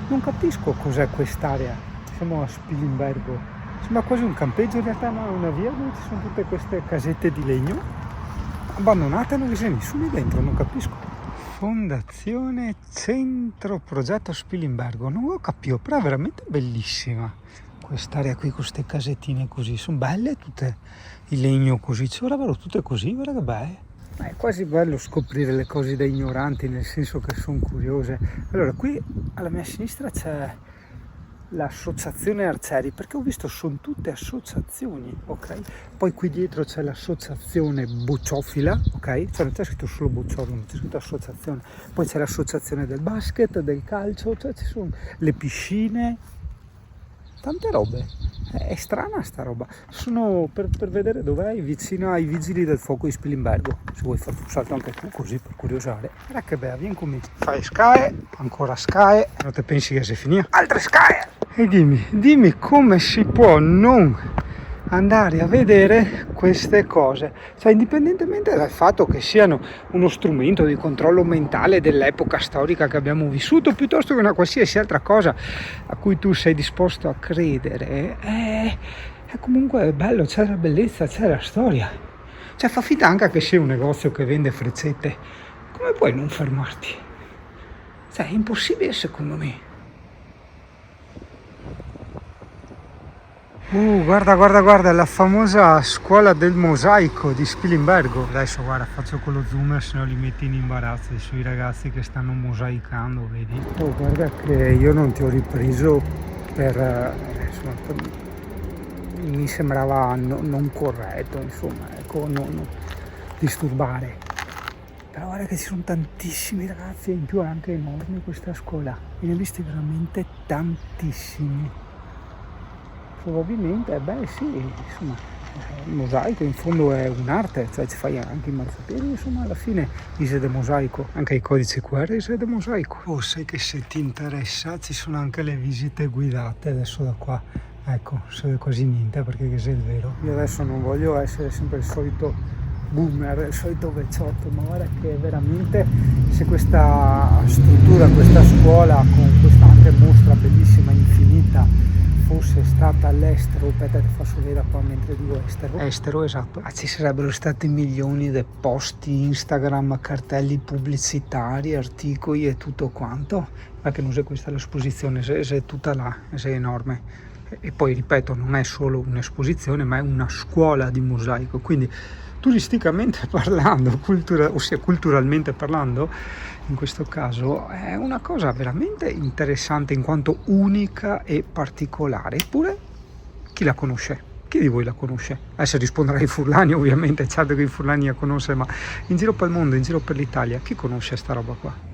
Non capisco cos'è quest'area. Siamo a Spilimbergo. Sembra quasi un campeggio, in realtà no, è una via dove ci sono tutte queste casette di legno abbandonate, non c'è nessuno dentro, non capisco. Fondazione Centro Progetto Spilimbergo, non lo capivo, però è veramente bellissima quest'area qui con queste casettine così, sono belle tutte, in legno così, ci vorrebbero tutte così, guarda che belle. Ma è quasi bello scoprire le cose da ignoranti, nel senso che sono curiose. Allora, qui alla mia sinistra c'è l'associazione Arcieri, perché ho visto sono tutte associazioni, ok? Poi qui dietro c'è l'associazione Bocciofila, ok? Cioè non c'è scritto solo Bocciofila, c'è scritto associazione. Poi c'è l'associazione del basket, del calcio, cioè ci sono le piscine, tante robe. È strana sta roba. Sono per vedere dov'è, vicino ai vigili del fuoco di Spilimbergo. Se vuoi farti un salto anche tu così per curiosare. Guarda che bella, vieni con me. Fai scaie, ancora scaie. Non te pensi che si finì? Altre scaie! E dimmi come si può non andare a vedere queste cose, cioè indipendentemente dal fatto che siano uno strumento di controllo mentale dell'epoca storica che abbiamo vissuto, piuttosto che una qualsiasi altra cosa a cui tu sei disposto a credere, è comunque bello, c'è la bellezza, c'è la storia, cioè fa finta anche che sia un negozio che vende frezzette, come puoi non fermarti? Cioè è impossibile secondo me. Guarda, la famosa scuola del mosaico di Spilimbergo. Adesso guarda, faccio con lo zoom, se no li metti in imbarazzo sui ragazzi che stanno mosaicando, vedi? Oh, guarda che io non ti ho ripreso insomma, mi sembrava non corretto, insomma, ecco, non disturbare. Però guarda che ci sono tantissimi ragazzi, e in più è anche enorme questa scuola. Ne ho visti veramente tantissimi. Probabilmente, sì, insomma, il mosaico in fondo è un'arte, cioè ci fai anche i marciapiedi, insomma, alla fine dice del mosaico, anche i codici QR dice del mosaico. Oh, sai che se ti interessa ci sono anche le visite guidate adesso da qua, ecco, se quasi niente perché che sia il vero. Io adesso non voglio essere sempre il solito boomer, il solito vecchiotto, ma guarda che veramente se questa struttura, questa scuola con questa anche mostra bellissima, infinita, fosse stata all'estero, aspetta ti faccio vedere qua mentre dico estero, esatto, ci sarebbero stati milioni di post Instagram, cartelli pubblicitari, articoli e tutto quanto, ma che non è questa l'esposizione, è tutta là, è enorme. E poi ripeto, non è solo un'esposizione ma è una scuola di mosaico, quindi turisticamente parlando, ossia culturalmente parlando, in questo caso è una cosa veramente interessante in quanto unica e particolare. Eppure chi la conosce? Chi di voi la conosce? Adesso risponderà ai furlani, ovviamente, certo che i furlani la conosce, ma in giro per il mondo, in giro per l'Italia, chi conosce sta roba qua?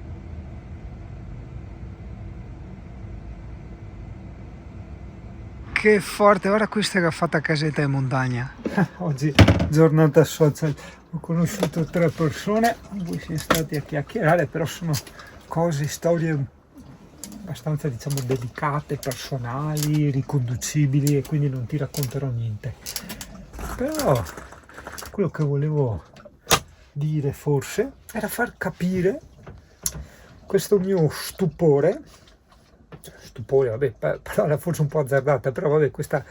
Che forte, ora questa che ha fatto a casetta in montagna. Oggi giornata social, ho conosciuto 3 persone, voi siete stati a chiacchierare, però sono cose, storie abbastanza diciamo delicate, personali, riconducibili e quindi non ti racconterò niente. Però quello che volevo dire forse era far capire questo mio stupore, vabbè, parola forse un po' azzardata, però vabbè, questa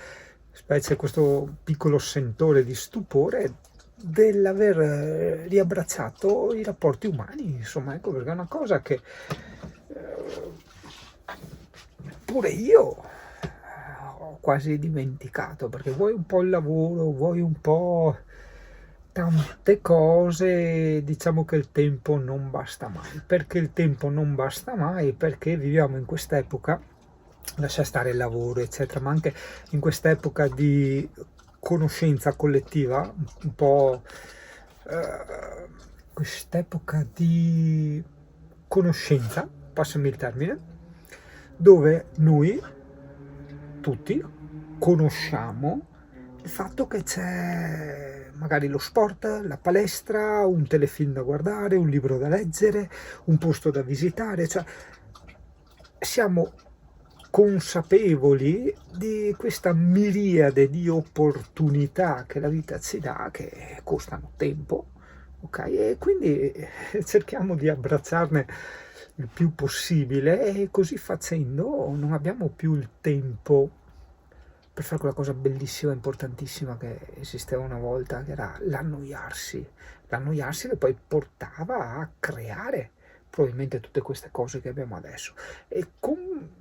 specie, questo piccolo sentore di stupore dell'aver riabbracciato i rapporti umani, insomma, ecco, perché è una cosa che pure io ho quasi dimenticato, perché vuoi un po' il lavoro, vuoi un po' tante cose, diciamo che il tempo non basta mai. Perché il tempo non basta mai? Perché viviamo in quest'epoca, lascia stare il lavoro eccetera, ma anche in quest'epoca di conoscenza collettiva, un po' quest'epoca di conoscenza, passami il termine, dove noi tutti conosciamo il fatto che c'è magari lo sport, la palestra, un telefilm da guardare, un libro da leggere, un posto da visitare, cioè siamo consapevoli di questa miriade di opportunità che la vita ci dà, che costano tempo, ok? E quindi cerchiamo di abbracciarne il più possibile, e così facendo non abbiamo più il tempo per fare quella cosa bellissima, importantissima che esisteva una volta, che era l'annoiarsi che poi portava a creare probabilmente tutte queste cose che abbiamo adesso, e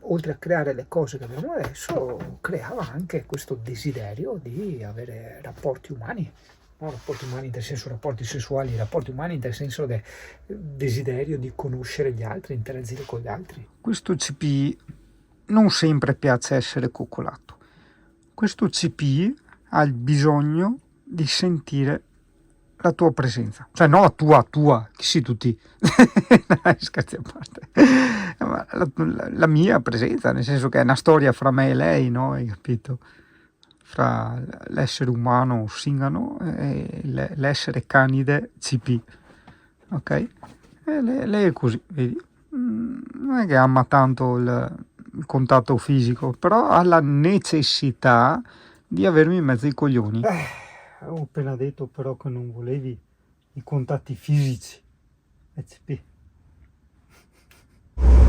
oltre a creare le cose che abbiamo adesso creava anche questo desiderio di avere rapporti umani. Non rapporti umani nel senso rapporti sessuali, rapporti umani nel senso del desiderio di conoscere gli altri, interagire con gli altri. Questo CP non sempre piace essere coccolato. Questo CP ha il bisogno di sentire la tua presenza. Cioè no tua, chi sei tutti? Dai, scherzi a parte. La mia presenza, nel senso che è una storia fra me e lei, no? Hai capito? Fra l'essere umano Singano e l'essere canide CP, ok? E lei è così, vedi? Non è che ama tanto il contatto fisico, però ha la necessità di avermi in mezzo ai coglioni. Ho appena detto però che non volevi i contatti fisici, CP.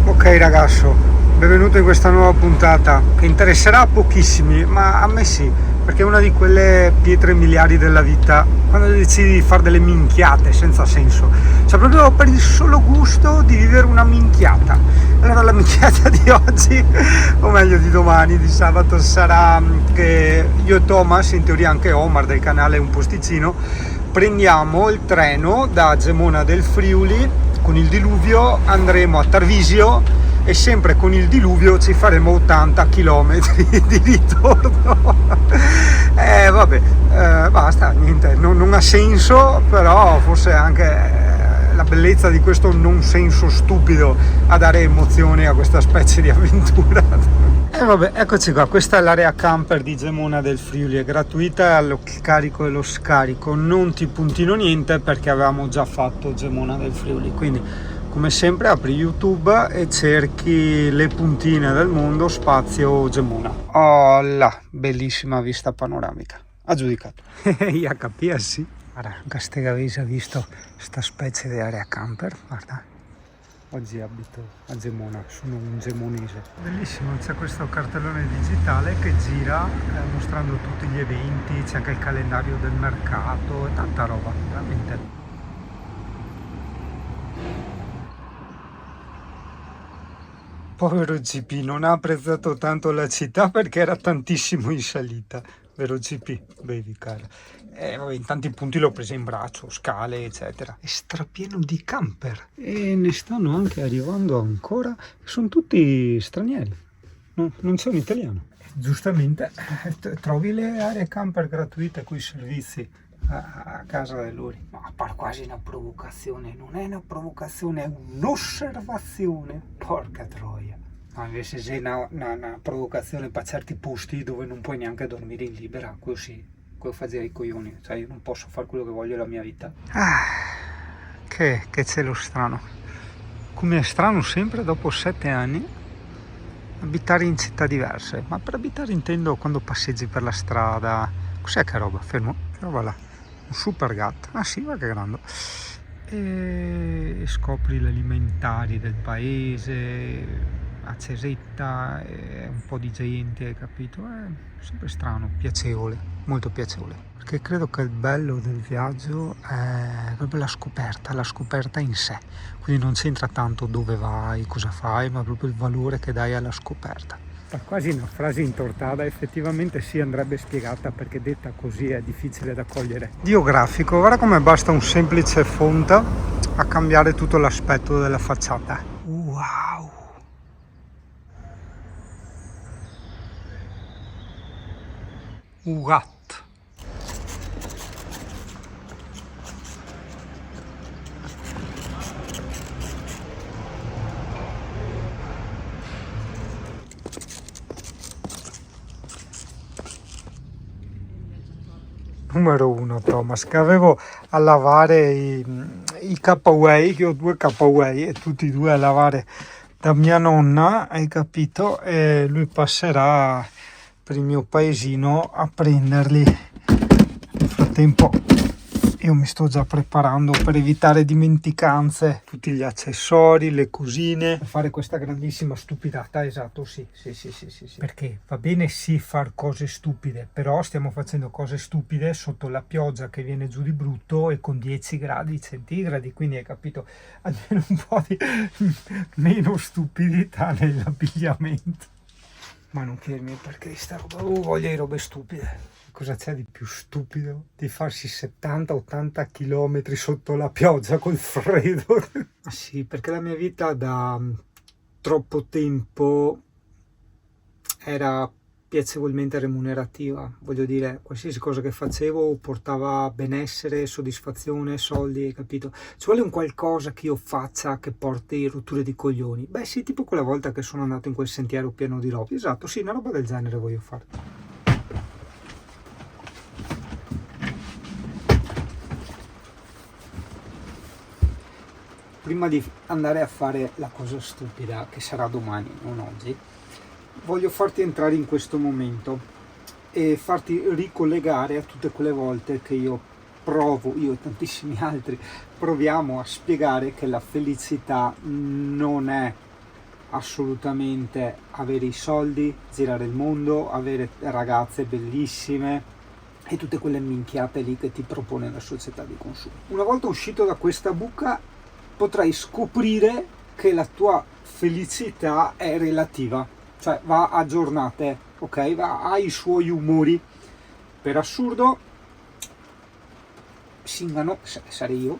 Ok ragazzo, benvenuto in questa nuova puntata che interesserà a pochissimi, ma a me sì, perché è una di quelle pietre miliari della vita, quando decidi di fare delle minchiate senza senso, cioè proprio per il solo gusto di vivere una minchiata. Allora la minchiata di oggi, o meglio di domani, di sabato, sarà che io e Thomas, in teoria anche Omar del canale Un Posticino, prendiamo il treno da Gemona del Friuli. Con il diluvio andremo a Tarvisio e sempre con il diluvio ci faremo 80 km di ritorno. Basta, niente, non ha senso, però forse anche la bellezza di questo non senso stupido a dare emozione a questa specie di avventura. Eccoci qua, questa è l'area camper di Gemona del Friuli, è gratuita il carico e lo scarico, non ti puntino niente perché avevamo già fatto Gemona del Friuli, quindi come sempre apri YouTube e cerchi le puntine del mondo, spazio Gemona. Oh là, bellissima vista panoramica, aggiudicato. IHPS. Guarda, anche ste avete visto sta specie di area camper, guarda. Oggi abito a Gemona, sono un gemonese. Bellissimo, c'è questo cartellone digitale che gira mostrando tutti gli eventi, c'è anche il calendario del mercato e tanta roba, veramente. Povero GP, non ha apprezzato tanto la città perché era tantissimo in salita, vero GP? Bevi cara. In tanti punti l'ho presa in braccio, scale eccetera. È strapieno di camper e ne stanno anche arrivando ancora, sono tutti stranieri, non c'è un italiano. Giustamente trovi le aree camper gratuite con i servizi a casa da loro. Ma pare quasi una provocazione, non è una provocazione, è un'osservazione, porca troia. Ma invece se è una provocazione per certi posti dove non puoi neanche dormire in libera, così fare i coglioni, cioè io non posso fare quello che voglio la mia vita. Che cielo strano, come è strano sempre dopo 7 anni abitare in città diverse, ma per abitare intendo quando passeggi per la strada. Cos'è che roba? Fermo, che roba là? Un super gatto, ah sì, ma che grande. E scopri gli alimentari del paese, a Cesetta, un po' di gente, hai capito? È sempre strano, piacevole, molto piacevole, perché credo che il bello del viaggio è proprio la scoperta in sé, quindi non c'entra tanto dove vai, cosa fai, ma proprio il valore che dai alla scoperta. Quasi una frase intortata, effettivamente sì, andrebbe spiegata perché detta così è difficile da cogliere. Dio grafico, guarda come basta un semplice font a cambiare tutto l'aspetto della facciata. Wow! Ugat. Numero 1 Thomas, che avevo a lavare i K-Way, che ho 2 K-Way e tutti e 2 a lavare da mia nonna, hai capito? E lui passerà per il mio paesino a prenderli. Nel frattempo Io mi sto già preparando per evitare dimenticanze, tutti gli accessori, le cosine, per fare questa grandissima stupidata. Esatto, sì. Perché va bene sì far cose stupide, però stiamo facendo cose stupide sotto la pioggia che viene giù di brutto e con 10 gradi centigradi, quindi hai capito, almeno un po' di meno stupidità nell'abbigliamento. Ma non chiedermi perché sta roba, voglio le robe stupide. Cosa c'è di più stupido di farsi 70-80 km sotto la pioggia col freddo? Sì, perché la mia vita da troppo tempo era piacevolmente remunerativa. Voglio dire, qualsiasi cosa che facevo portava benessere, soddisfazione, soldi, hai capito? Ci vuole un qualcosa che io faccia che porti rotture di coglioni. Beh sì, tipo quella volta che sono andato in quel sentiero pieno di robe. Esatto, sì, una roba del genere voglio fare. Prima di andare a fare la cosa stupida, che sarà domani, non oggi, voglio farti entrare in questo momento e farti ricollegare a tutte quelle volte che io e tantissimi altri proviamo a spiegare che la felicità non è assolutamente avere i soldi, girare il mondo, avere ragazze bellissime e tutte quelle minchiate lì che ti propone la società di consumo. Una volta uscito da questa buca potrai scoprire che la tua felicità è relativa, cioè va a giornate, ok? Ha i suoi umori. Per assurdo, Singano, sarei io,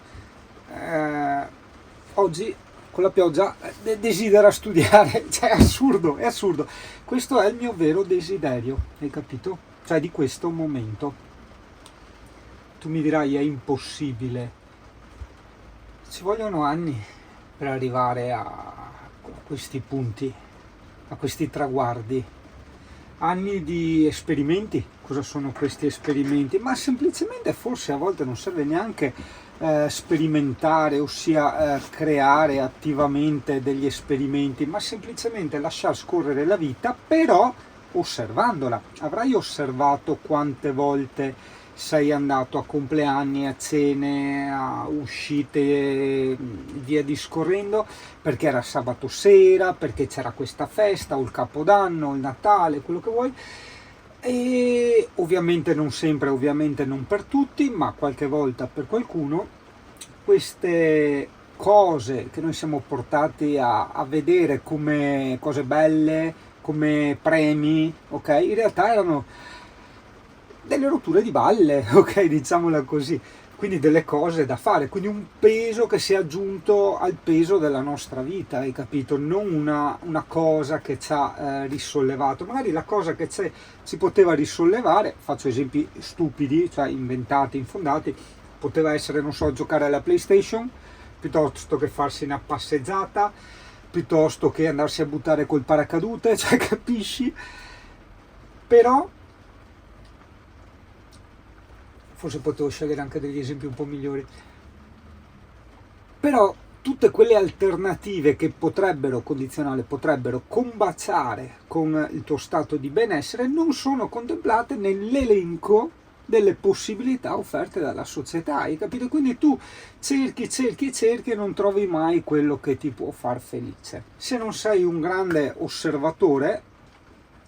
oggi con la pioggia desidera studiare, cioè è assurdo. Questo è il mio vero desiderio, hai capito? Cioè di questo momento. Tu mi dirai è impossibile. Ci vogliono anni per arrivare a questi punti, a questi traguardi. Anni di esperimenti. Cosa sono questi esperimenti? Ma semplicemente forse a volte non serve neanche sperimentare, ossia creare attivamente degli esperimenti, ma semplicemente lasciar scorrere la vita, però osservandola. Avrai osservato quante volte sei andato a compleanni, a cene, a uscite, via discorrendo, perché era sabato sera, perché c'era questa festa, o il Capodanno, il Natale, quello che vuoi, e ovviamente non sempre, ovviamente non per tutti, ma qualche volta per qualcuno, queste cose che noi siamo portati a vedere come cose belle, come premi, ok? In realtà erano delle rotture di balle, ok, diciamola così, quindi delle cose da fare, quindi un peso che si è aggiunto al peso della nostra vita, hai capito? Non una cosa che ci ha risollevato, magari la cosa che si poteva risollevare, faccio esempi stupidi, cioè inventati, infondati, poteva essere, non so, giocare alla PlayStation, piuttosto che farsi una passeggiata, piuttosto che andarsi a buttare col paracadute, cioè capisci? Però forse potevo scegliere anche degli esempi un po' migliori, però tutte quelle alternative che potrebbero combaciare con il tuo stato di benessere non sono contemplate nell'elenco delle possibilità offerte dalla società, hai capito? Quindi tu cerchi e non trovi mai quello che ti può far felice. Se non sei un grande osservatore,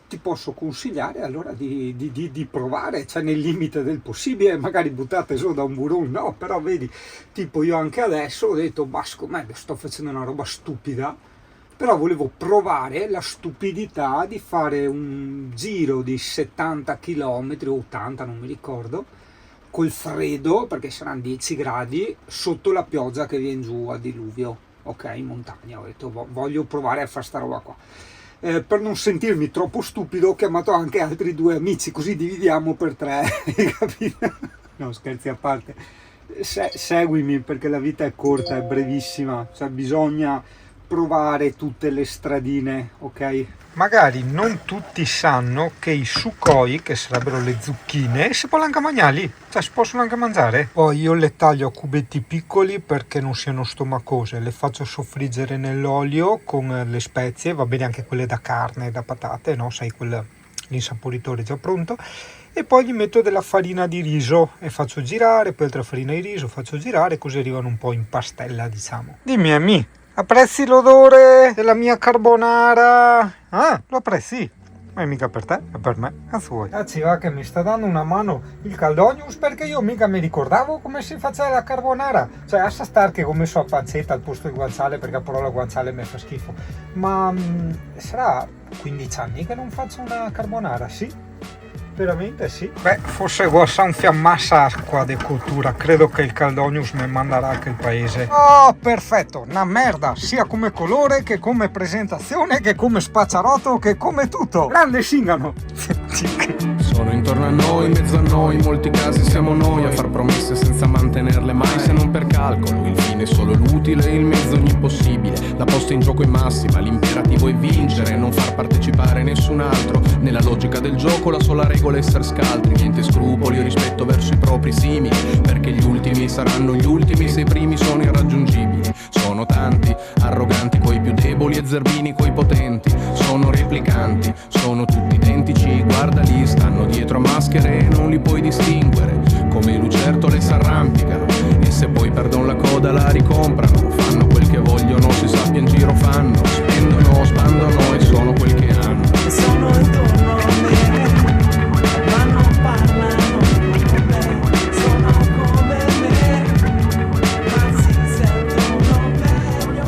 ti posso consigliare allora di provare, cioè nel limite del possibile, magari buttate solo da un burone, no, però vedi, tipo io anche adesso ho detto, ma siccome sto facendo una roba stupida, però volevo provare la stupidità di fare un giro di 70 km o 80, non mi ricordo, col freddo, perché saranno 10 gradi, sotto la pioggia che viene giù a diluvio, ok, in montagna. Ho detto, voglio provare a fare sta roba qua. Per non sentirmi troppo stupido ho chiamato anche altri 2 amici, così dividiamo per 3, capito? No, scherzi a parte, seguimi perché la vita è corta, è brevissima, cioè bisogna provare tutte le stradine, ok? Magari non tutti sanno che i sucoi, che sarebbero le zucchine, si possono anche mangiare lì, cioè si possono anche mangiare. Poi io le taglio a cubetti piccoli perché non siano stomacose, le faccio soffriggere nell'olio con le spezie, va bene anche quelle da carne e da patate, no? Sai, l'insaporitore già pronto, e poi gli metto della farina di riso e faccio girare, poi altra farina di riso, faccio girare, così arrivano un po' in pastella, diciamo. Dimmi, Ami, apprezzi l'odore della mia carbonara? Ah, lo apprezzi? Ma è mica per te, è per me. Cazzo vuoi? Ci va che mi sta dando una mano il Caldonius, perché io mica mi ricordavo come si faceva la carbonara. Cioè, lascia stare che ho messo a pancetta al posto di guanciale, perché però la guanciale mi fa schifo. Ma sarà 15 anni che non faccio una carbonara, sì? Veramente sì. Beh, forse guarda un fiammassa qua di cultura. Credo che il Caldonius mi manderà anche il paese. Oh, perfetto, una merda, sia come colore che come presentazione, che come spacciarotto, che come tutto. Grande Singano. Sono intorno a noi, in mezzo a noi, in molti casi siamo noi a far promesse senza mantenerle mai, se non per calcolo. Il fine è solo l'utile, il mezzo ogni possibile. La posta in gioco è massima, l'imperativo è vincere, non far partecipare nessun altro. Nella logica del gioco la sola regola è essere scaltri, niente scrupoli o rispetto verso i propri simili, perché gli ultimi saranno gli ultimi se i primi sono irraggiungibili. Sono tanti, arroganti coi più deboli e zerbini coi potenti. Sono replicanti, sono tutti identici, guardali, stanno dietro a maschere e non li puoi distinguere. Come lucertole s'arrampicano e se poi perdono la coda la ricomprano. Fanno quel che vogliono, si sappia in giro fanno, spendono, spandono e sono quel che hanno. E sono intorno a me, ma non parlano con me. Sono come me, ma si sentono meglio.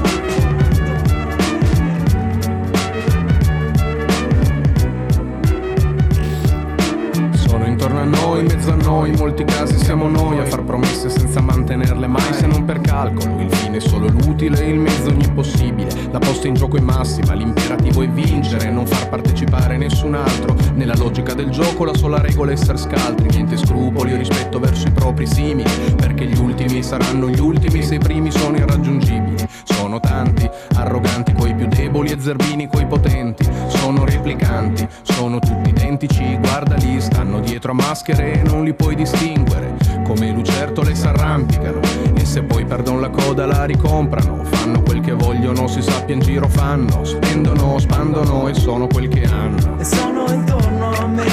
Sono intorno a noi, in mezzo a noi, in molti casi siamo noi a far promesse senza mantenerle mai, se non per calcolo. Il fine è solo l'utile, il mezzo ogni possibile. La posta in gioco è massima, l'imperativo è vincere, non far partecipare nessun altro. Nella logica del gioco la sola regola è essere scaltri, niente scrupoli o rispetto verso i propri simili, perché gli ultimi saranno gli ultimi se i primi sono irraggiungibili. Sono tanti, arroganti coi più deboli e zerbini coi potenti. Sono replicanti, sono tutti identici, guardali, stanno dietro a maschere e non li puoi distinguere. Come lucertole s'arrampicano e se poi perdono la coda la ricomprano. Fanno quel che vogliono, si sappia in giro fanno, spendono, spandono e sono quel che hanno. E sono intorno a me,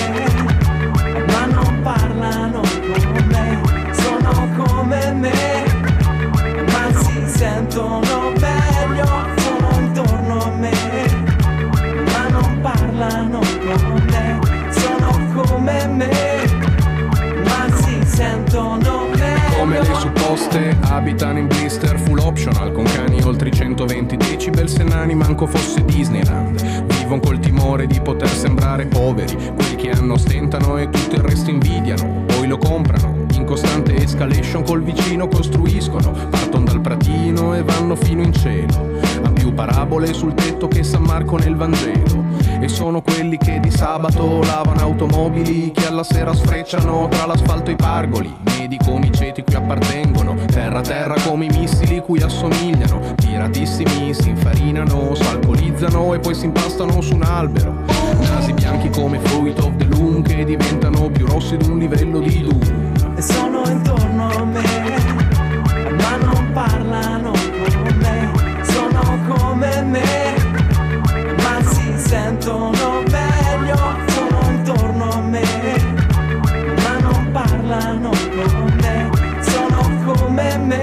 ma non parlano con me. Sono come me, ma si sentono meglio. Sono intorno a me, ma non parlano con me. Sono come me, ma si sentono meglio. Come le supposte abitano in blister full optional, con cani oltre i 120 decibel, se nani manco fosse Disneyland. Vivono col timore di poter sembrare poveri, quelli che hanno stentano e tutto il resto invidiano, poi lo comprano. In costante escalation col vicino costruiscono, partono dal pratino e vanno fino in cielo. Ha più parabole sul tetto che San Marco nel Vangelo. E sono quelli che di sabato lavano automobili, che alla sera sfrecciano tra l'asfalto e i pargoli. Medi come i ceti cui appartengono, terra a terra come i missili cui assomigliano. Tiratissimi si infarinano, s'alcolizzano e poi si impastano su un albero. Nasi bianchi come fruit of the loom, che diventano più rossi di un livello di Doom. E sono intorno a me, ma non parlano con me. Sono come me, ma si sentono meglio. Sono intorno a me, ma non parlano con me. Sono come me,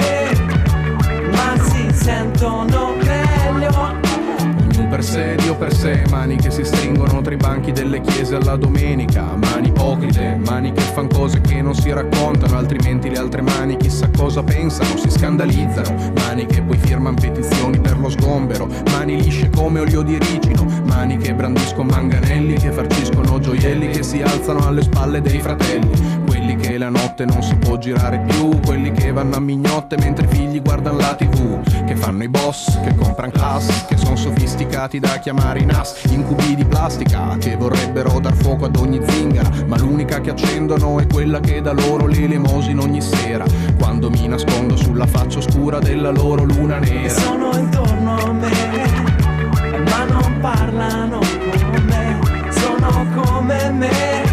ma si sentono meglio. Ognuno per sé, Dio per sé, mani che si stringono tra i banchi delle chiese alla domenica. Mani ipocrite, mani che fan cose che non si raccontano, altrimenti le altre mani chissà cosa pensano, si scandalizzano. Mani che poi firman petizioni per lo sgombero, mani lisce come olio di ricino, mani che brandiscono manganelli, che farciscono gioielli, che si alzano alle spalle dei fratelli. Quelli che la notte non si può girare più, quelli che vanno a mignotte mentre i figli guardano la TV, che fanno i boss, che compran class, che sono sofisticati da chiamare i NAS, incubi di plastica che vorrebbero dar fuoco ad ogni zingara, ma l'unica che accendono è quella che dà loro l'elemosina ogni sera, quando mi nascondo sulla faccia oscura della loro luna nera. E sono intorno a me, ma non parlano con me. Sono come me,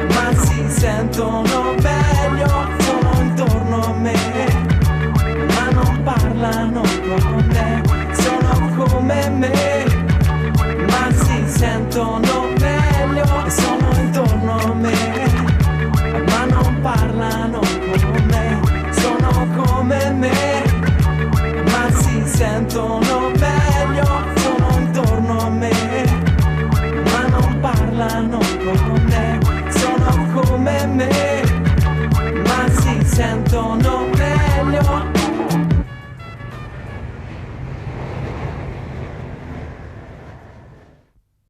ma si sentono meglio. Sono intorno a me, ma non parlano con me. Sono come me, ma si sentono meglio. E sono intorno a me, parlano